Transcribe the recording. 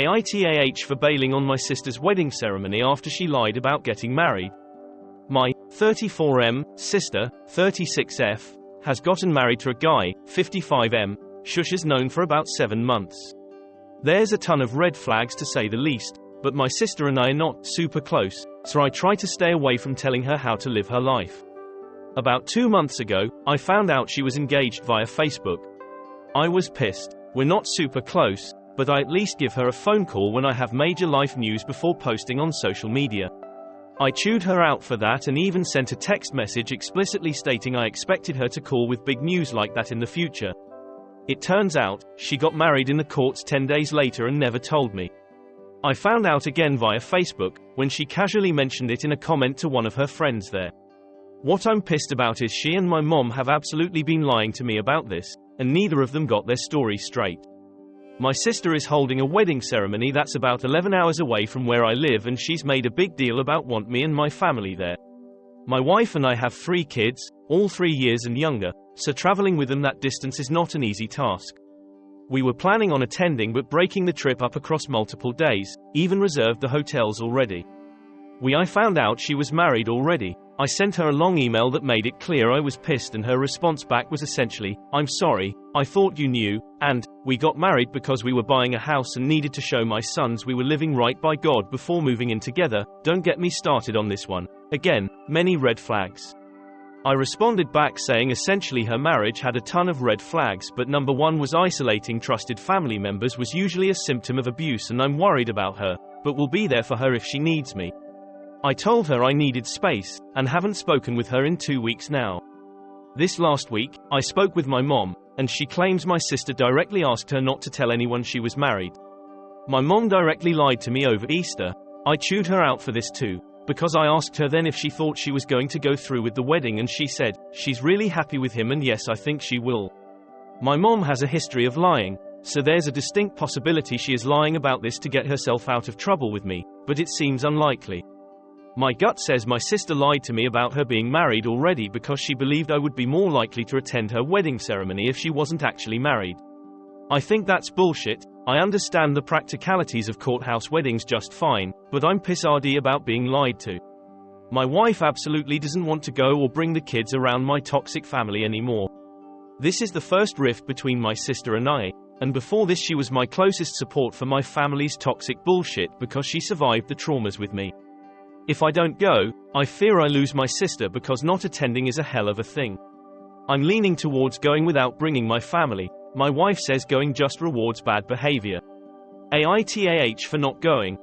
AITAH for bailing on my sister's wedding ceremony after she lied about getting married. My 34M sister, 36F, has gotten married to a guy, 55M, shush is known for about 7 months. There's a ton of red flags to say the least, but my sister and I are not super close, so I try to stay away from telling her how to live her life. About 2 months ago, I found out she was engaged via Facebook. I was pissed. We're not super close, but I at least give her a phone call when I have major life news before posting on social media. I chewed her out for that and even sent a text message explicitly stating I expected her to call with big news like that in the future. It turns out, she got married in the courts 10 days later and never told me. I found out again via Facebook, when she casually mentioned it in a comment to one of her friends there. What I'm pissed about is she and my mom have absolutely been lying to me about this, and neither of them got their story straight. My sister is holding a wedding ceremony that's about 11 hours away from where I live, and she's made a big deal about want me and my family there. My wife and I have 3 kids, all 3 years and younger, so traveling with them that distance is not an easy task. We were planning on attending but breaking the trip up across multiple days, even reserved the hotels already. I found out she was married already. I sent her a long email that made it clear I was pissed, and her response back was essentially, "I'm sorry, I thought you knew," and, "We got married because we were buying a house and needed to show my sons we were living right by God before moving in together. Don't get me started on this one." Again, many red flags. I responded back saying essentially her marriage had a ton of red flags, but number one was isolating trusted family members was usually a symptom of abuse, and I'm worried about her, but will be there for her if she needs me. I told her I needed space, and haven't spoken with her in 2 weeks now. This last week, I spoke with my mom, and she claims my sister directly asked her not to tell anyone she was married. My mom directly lied to me over Easter. I chewed her out for this too, because I asked her then if she thought she was going to go through with the wedding, and she said, she's really happy with him and yes, I think she will. My mom has a history of lying, so there's a distinct possibility she is lying about this to get herself out of trouble with me, but it seems unlikely. My gut says my sister lied to me about her being married already because she believed I would be more likely to attend her wedding ceremony if she wasn't actually married. I think that's bullshit. I understand the practicalities of courthouse weddings just fine, but I'm pissed about being lied to. My wife absolutely doesn't want to go or bring the kids around my toxic family anymore. This is the first rift between my sister and I, and before this she was my closest support for my family's toxic bullshit because she survived the traumas with me. If I don't go, I fear I lose my sister because not attending is a hell of a thing. I'm leaning towards going without bringing my family. My wife says going just rewards bad behavior. AITAH for not going.